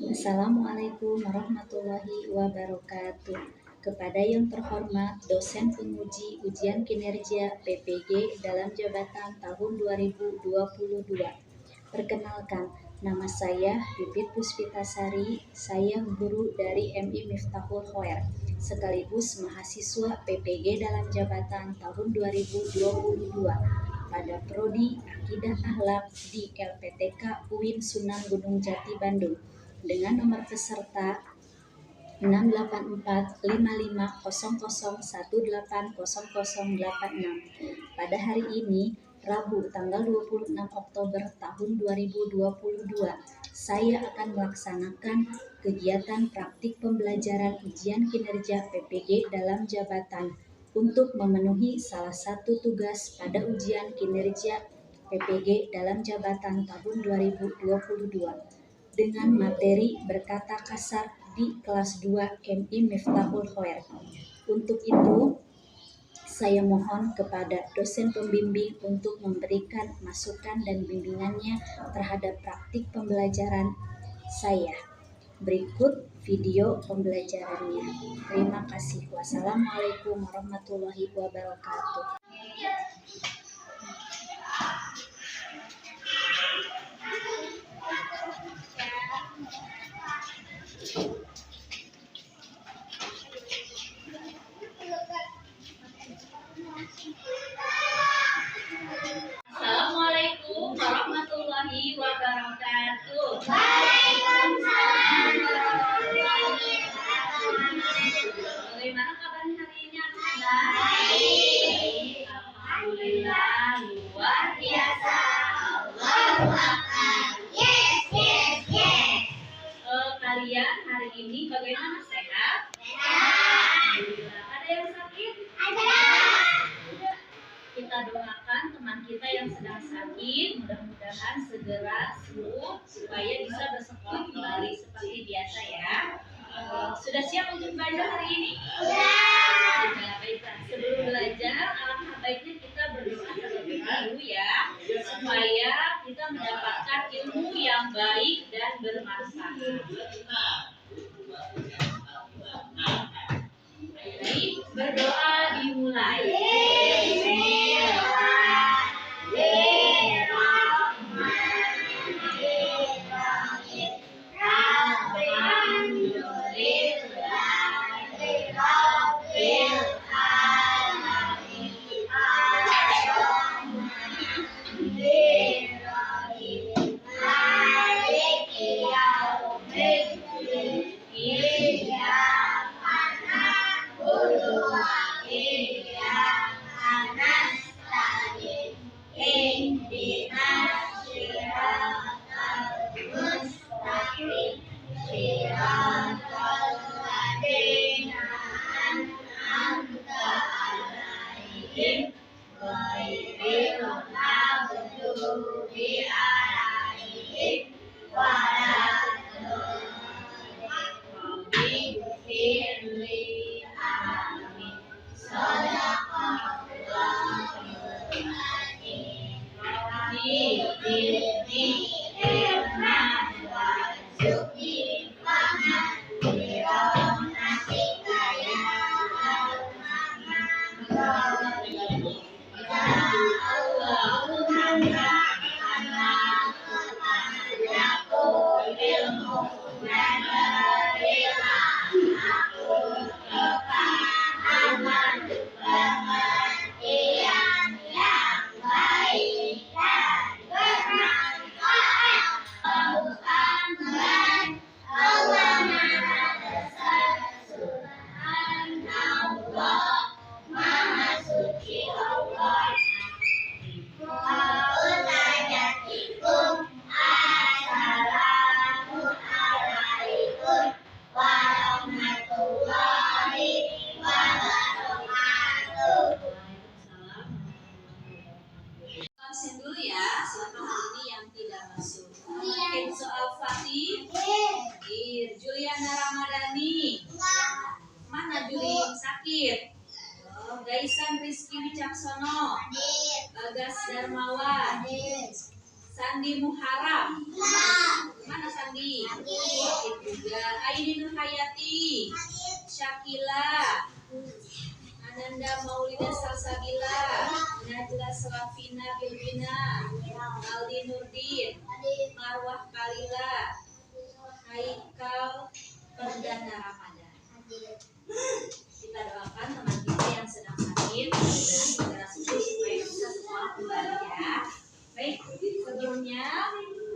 Assalamualaikum warahmatullahi wabarakatuh. Kepada yang terhormat dosen penguji ujian kinerja PPG dalam jabatan tahun 2022. Perkenalkan, nama saya Bibit Puspitasari. Saya guru dari MI Miftahul Khoer, sekaligus mahasiswa PPG dalam jabatan tahun 2022 pada Prodi Akidah Akhlak di LPTK UIN Sunan Gunung Jati Bandung dengan nomor peserta 6845500180086. Pada hari ini, Rabu tanggal 26 Oktober tahun 2022, saya akan melaksanakan kegiatan praktik pembelajaran ujian kinerja PPG dalam jabatan untuk memenuhi salah satu tugas pada ujian kinerja PPG dalam jabatan tahun 2022 dengan materi berkata kasar di kelas 2 MI Miftahul Khoer. Untuk itu, saya mohon kepada dosen pembimbing untuk memberikan masukan dan bimbingannya terhadap praktik pembelajaran saya. Berikut video pembelajarannya. Terima kasih. Wassalamualaikum warahmatullahi wabarakatuh. Assalamualaikum warahmatullahi wabarakatuh. Waalaikumsalam warahmatullahi wabarakatuh. Bagaimana kabarnya hari ini, anak-anak? Baik. Alhamdulillah, luar biasa. Allahu Akbar. Yes, yes, yes. Kalian hari ini bagaimana, sehat? Sehat. Alhamdulillah. Ada yang sakit? Ada. Kita doakan teman kita yang sedang sakit, mudah-mudahan segera sembuh supaya bisa bersekolah kembali seperti biasa ya. Sudah siap untuk belajar hari ini? Sudah. Baiklah, sebelum belajar alangkah baiknya kita berdoa terlebih dahulu ya, supaya kita mendapatkan ilmu yang baik dan bermanfaat. Baik, berdoa dimulai. Soal Fatih, Juliana Ramadhani, mana Juli sakit? Gaisan Rizky Wicaksono, Bagas Darmawan, Sandi Muharram, mana Sandi? Sakit juga. Aini Nurhayati, Syakila, Ananda Maulida Salsabila, Najla Slavina Bilbina, Aldi Nurdin, Marwah Kalila, Haikal Perdana Ramadan. Kita doakan teman kita yang sedang sakit dan segera sembuh supaya bisa sekolah kembali ya. Baik, sebelumnya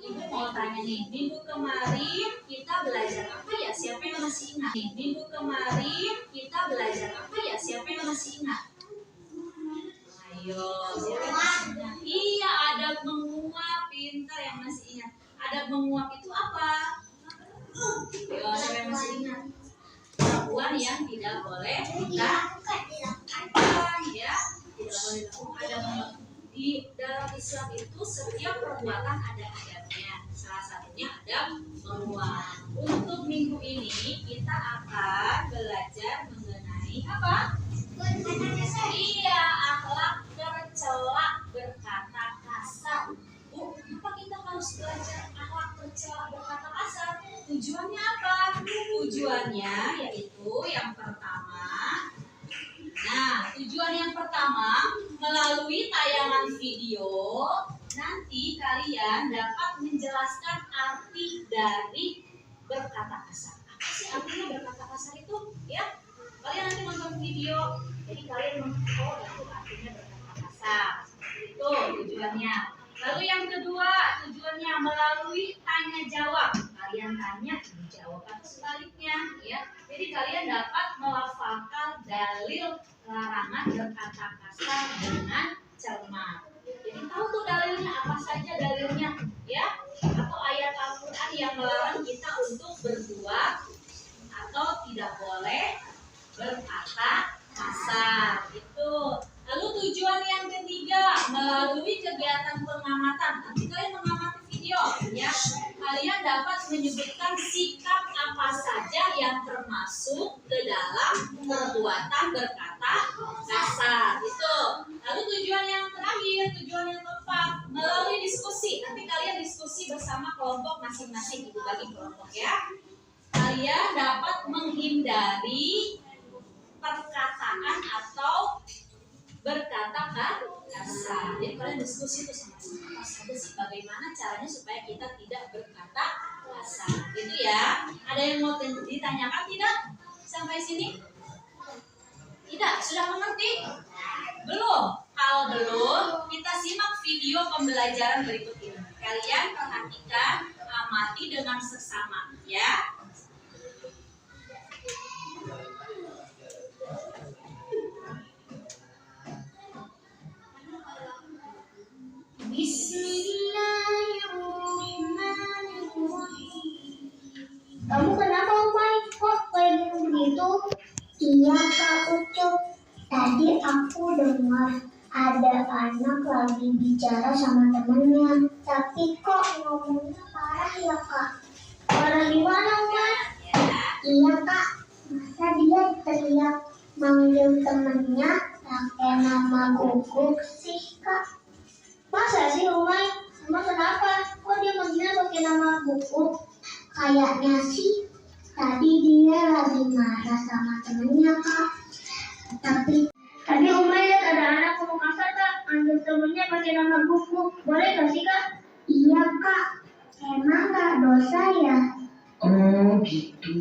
Ibu mau tanya nih, minggu kemarin kita belajar apa ya? Siapa yang masih ingat? Minggu kemarin kita belajar apa ya? Siapa yang masih ingat? Ayo, siapa yang masih ingat? Iya, adab menguap. Pintar yang masih ingat. Adab menguap itu apa? Ayo, siapa yang masih ingat? Perempuan yang tidak boleh dilakukan ya, tidak boleh dilakukan. Ada di dalam Islam itu setiap perbuatan ada adabnya. Salah satunya adab menguap. Untuk minggu ini kita akan belajar mengenai apa? Iya, akhlak tercela berkata kasar. Bu, kenapa kita harus belajar akhlak tercela berkata kasar? Tujuannya apa? Tujuannya yaitu yang pertama. Nah, tujuan yang pertama, melalui tayangan video, nanti kalian dapat menjelaskan arti dari berkata kasar. Apa sih artinya berkata kasar itu? Ya, kalian nanti nonton video, jadi kalian oh itu artinya berkata kasar. Itu tujuannya. Lalu yang kedua, tujuannya melalui tanya jawab. Kalian tanya, dijawab atau sebaliknya, ya. Jadi kalian dapat melafalkan dalil larangan berkata kasar dengan cermat. Jadi tahu tuh dalilnya apa saja dalilnya, ya? Atau ayat Al-Qur'an yang melarang kita untuk berbuat atau tidak boleh berkata kasar. Itu. Lalu tujuan yang ketiga, melalui kegiatan pengamatan. Nanti kalian mengamati video, ya. Kalian dapat menyebutkan sikap apa saja yang termasuk ke dalam perbuatan berkata kasar. Itu. Lalu tujuan yang terakhir, tujuan yang keempat, melalui diskusi. Nanti kalian diskusi bersama kelompok masing-masing, Ibu bagi kelompok ya. Kalian dapat menghindari perkataan atau berkata kasar. Jadi kalian diskusi tuh sama-sama apa saja sih bagaimana caranya supaya kita tidak berkata kasar. Gitu ya. Ada yang mau ditanyakan tidak sampai sini? Tidak, sudah mengerti? Belum? Kalau belum, kita simak video pembelajaran berikut ini. Kalian perhatikan, amati dengan seksama, ya. Bismillahirrahmanirrahim. Kamu kenapa, Umay? Kok kayak begitu? Iya, Kak Ucup. Tadi aku dengar ada anak lagi bicara sama temannya. Tapi kok ngomongnya parah ya, Kak? Parah gimana, Umay? Iya, Kak. Masa dia teriak manggil temannya pakai nama guguk sih, Kak? Masa sih, Umay? Emang kenapa? Kok dia manggilnya pakai nama guguk? Kayaknya sih tadi dia lagi marah sama temennya, Kak. Tapi Umay lihat ada anak ngomong kasar, Kak. Manggil temennya pakai nama guguk. Boleh gak sih, Kak? Iya, Kak. Emang gak dosa ya? Oh gitu.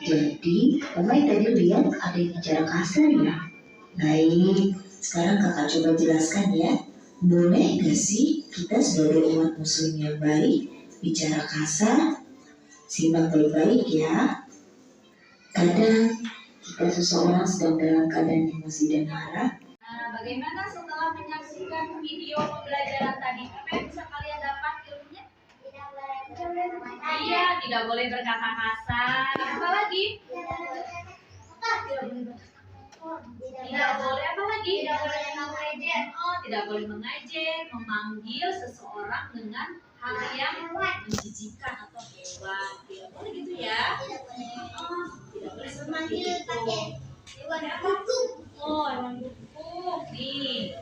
Jadi Umay tadi lihat ada yang bicara kasar ya? Baik, sekarang kakak coba jelaskan ya. Boleh gak sih kita sebagai umat muslim yang baik bicara kasar? Simak baik-baik ya. Kadang jika seseorang sedang dalam keadaan emosi dan marah. Nah, bagaimana setelah menyaksikan video pembelajaran tadi? Apa yang bisa kalian dapat ilmunya? Iya, tidak boleh berkata kasar. Apa lagi? Tidak boleh apa lagi? Tidak boleh mengejek. Oh, tidak boleh mengejek, memanggil seseorang dengan hal yang menjijikan atau hewan. Tidak boleh gitu ya. Oh, tidak boleh seperti itu. Hewan apa? Oh, hewan bubuk nih.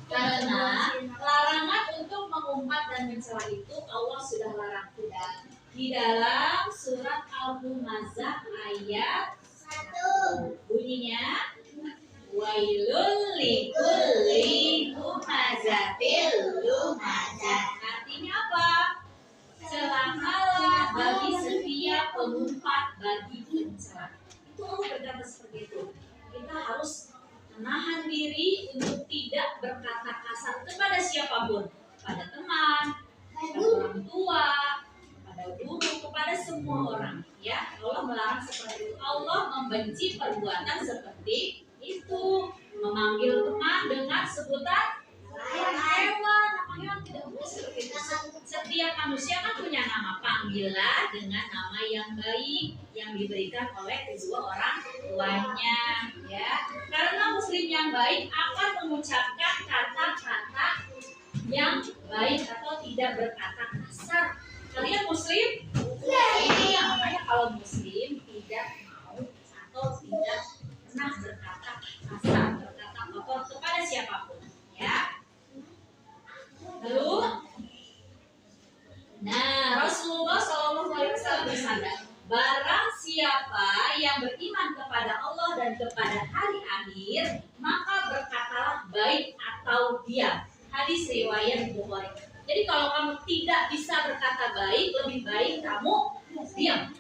Karena larangan untuk mengumpat dan mencela itu Allah sudah larang kita. di dalam surat Al-Humazah ayat 1. Bunyinya wailul likulli humazatil lumazah. Artinya apa? Celakalah bagi setiap pengumpat bagi pencela. Itu Allah berkata seperti itu. Kita harus menahan diri untuk tidak berkata kasar kepada siapapun, kepada teman, kepada orang tua, kepada guru, kepada semua orang. Ya, Allah melarang seperti itu. Allah membenci perbuatan seperti itu. Memanggil teman dengan sebutan hewan, nama hewan tidak boleh seperti itu. Setiap manusia kan punya nama, panggillah dengan nama yang baik yang diberikan oleh kedua orang tuanya, ya. Karena muslim yang baik akan mengucapkan kata-kata yang baik atau tidak berkata kasar. Kalian muslim? Ini yang namanya kalau muslim tidak mau atau tidak pernah berkata kasar, berkata kotor kepada siapapun, ya. Lalu, Rasulullah SAW bersabda, barang siapa yang beriman kepada Allah dan kepada hari akhir, maka berkatalah baik atau diam. Hadis riwayat Bukhari. Jadi kalau kamu tidak bisa berkata baik, lebih baik kamu diam.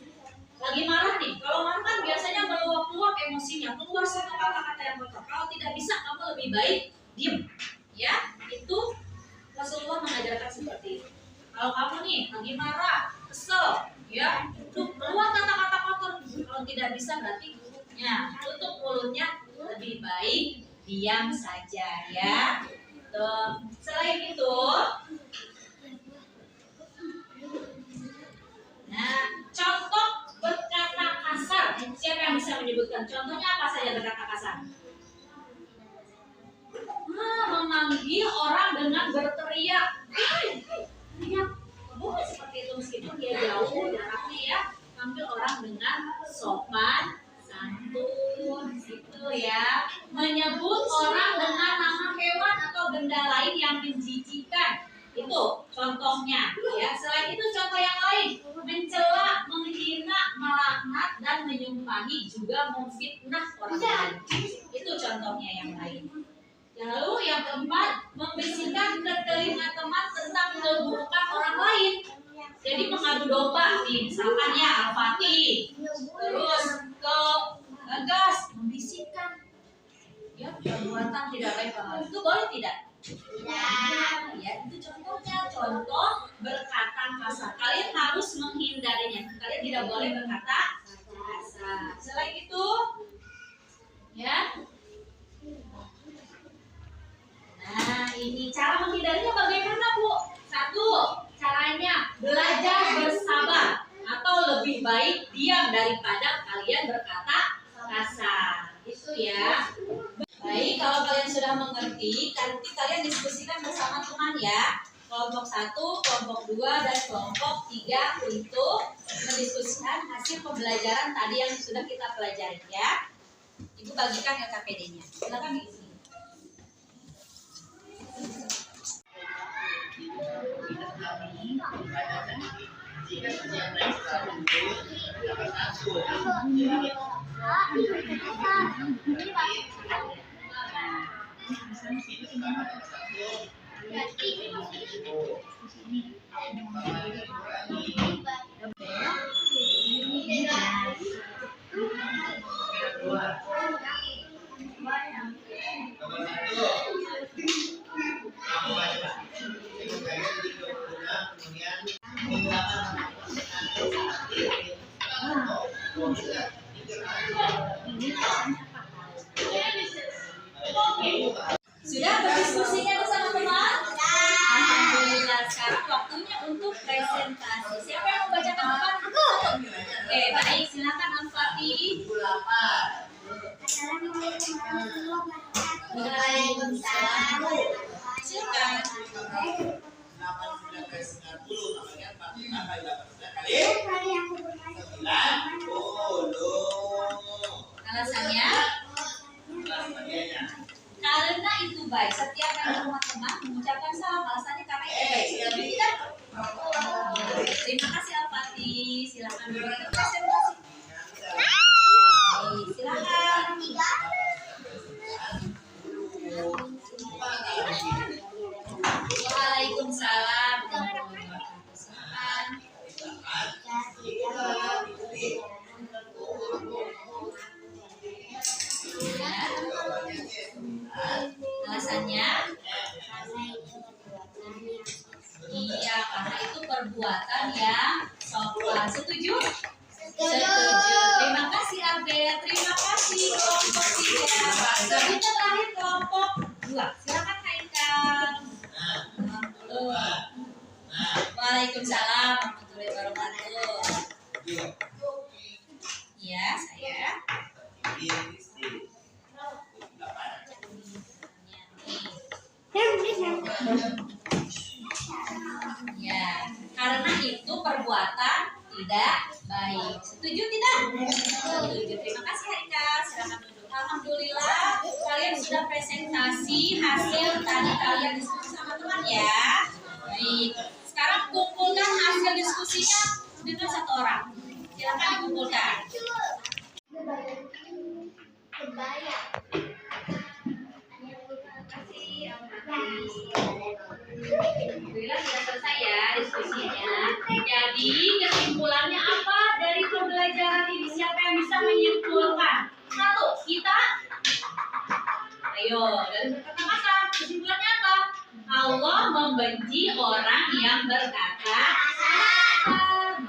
Lagi marah nih, kalau marah kan biasanya meluap-luap emosinya, keluar satu kata-kata yang kotor. Kalau tidak bisa, kamu lebih baik diam. Ya, itu Rasulullah mengajarkan seperti itu. Kalau kamu nih lagi marah, kesel, ya, keluar kata-kata kotor. Kalau tidak bisa berarti tutup mulutnya, lebih baik diam saja, ya. Tuh. Selain itu, contoh berkata kasar. Siapa yang bisa menyebutkan contohnya apa saja berkata kasar? Memanggil orang dengan berteriak, teriak, boleh seperti itu meskipun dia jauh jaraknya, ya. Panggil orang dengan sopan, santun, gitu, ya. Menyebut orang dengan nama hewan atau benda lain yang menjijikan, itu contohnya, ya. Selain itu contoh yang lain, mencela, menghina, melaknat dan menyumpahi, juga memfitnah orang lain. Itu contohnya yang lain. Lalu yang keempat, membisikkan ke telinga teman tentang keburukan orang lain. Jadi mengadu domba nih, misalkan ya Al-Fatih, terus ke Gagas, membisikkan, ya, perbuatan tidak baik orang lain. Itu boleh tidak? Tidak. Ya, itu contohnya, contoh berkata kasar. Kalian harus menghindarinya. Kalian tidak boleh berkata kasar. Selain itu, ya. Ini cara menghindarinya bagaimana, Bu? 1, caranya belajar bersabar, atau lebih baik diam daripada kalian berkata kasar. Itu, ya. Baik, kalau kalian sudah mengerti, nanti kalian diskusikan bersama teman, ya. Kelompok 1, kelompok 2, dan kelompok 3 untuk mendiskusikan hasil pembelajaran tadi yang sudah kita pelajari, ya. Ibu bagikan LKPD-nya. Silakan diisi. Jika setiap naik satu dapat satu. Sudah berdiskusinya bersama teman? Alhamdulillah, sekarang waktunya untuk presentasi. Siapa yang mau bacakan depan? Aku. Oke, baik, silakan Al-Fatih. Assalamualaikum warahmatullahi wabarakatuh. Waalaikumsalam. Silakan. 8, 19, 90 namanya 4, 5 kali 8 Kali aku berkata 90. Alasannya? Karena itu baik. Setiap yang di rumah teman mengucapkan salam, alasannya karena itu baik. Tidak? Terima kasih Al-Fatih. silakan duduk presentasi. Silakan. Waalaikumsalam. Silakan. Alasannya? Iya, karena itu perbuatan yang sopan. Setuju? Setuju. Terima kasih Abel. Terima kasih kelompok 3. Kita terakhir kelompok 2. Silakan Haikal. Waalaikumsalam warahmatullahi wabarakatuh. Ya, saya. Ya, karena itu perbuatan tidak baik. Setuju tidak? Setuju. Terima kasih Haikal. Silakan duduk. Alhamdulillah kalian sudah presentasi hasil tadi kalian diskusi sama teman ya. Baik. Sekarang kumpulkan hasil diskusinya dengan satu orang. Silakan dikumpulkan. Alhamdulillah sudah selesai ya diskusinya. Jadi kesimpulannya apa dari pembelajaran ini? Siapa yang bisa menyimpulkan? Satu, kita. Ayo, dari perkata-kata kesimpulannya apa? Allah membenci orang yang berkata kasar.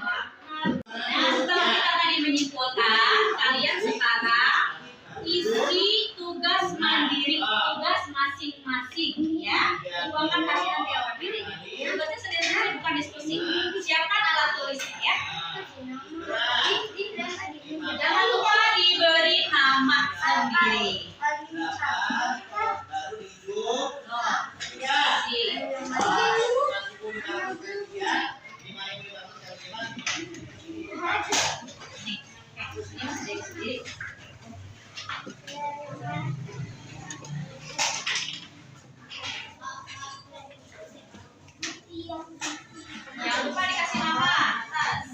Nah, setelah kita tadi menyimpulkan, kalian sekarang isi tugas mandiri, tugas masing-masing ya. Uangkan kasih nanti awal pilih. Tugasnya sendiri-sendiri, bukan diskusi. Siapkan alat tulisnya ya. Jangan lupa diberi nama sendiri. Jangan lupa dikasih nama atas.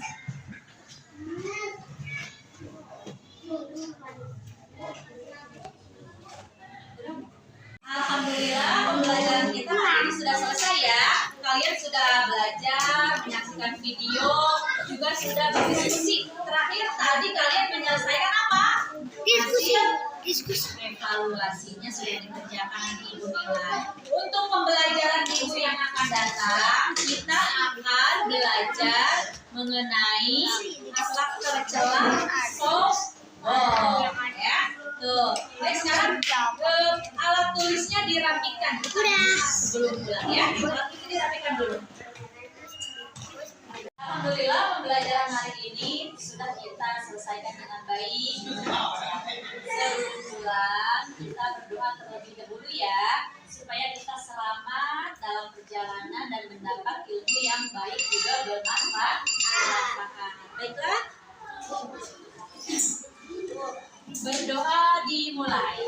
Alhamdulillah pembelajaran kita hari ini sudah selesai ya. Kalian sudah belajar, menyaksikan video, juga sudah berdiskusi. Terakhir tadi kalian menyelesaikan apa? Diskusi. Evaluasinya sudah dikerjakan di Ibu Mila. Untuk pembelajaran minggu yang akan datang, kita akan belajar mengenai akhlak tercela sombong ya. Tuh, baik sekarang alat tulisnya dirapikan. Sebelum pulang ya. Alat tulisnya dirapikan dulu. Alhamdulillah pembelajaran hari ini sudah kita selesaikan dengan baik. Sebelum pulang kita berdoa terlebih dahulu ya, supaya kita selamat dalam perjalanan dan mendapat ilmu yang baik juga bermanfaat. Baiklah, berdoa dimulai.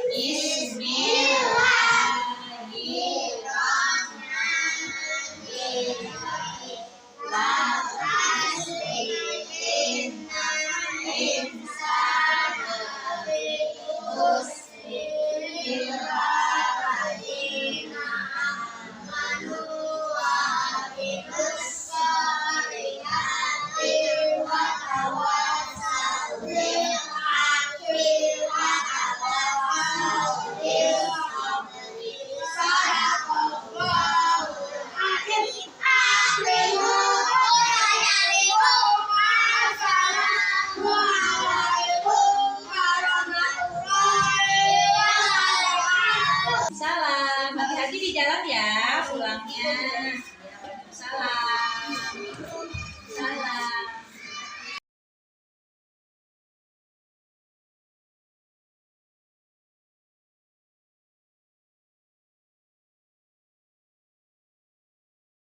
Salam, hati-hati di jalan ya pulangnya. Salam.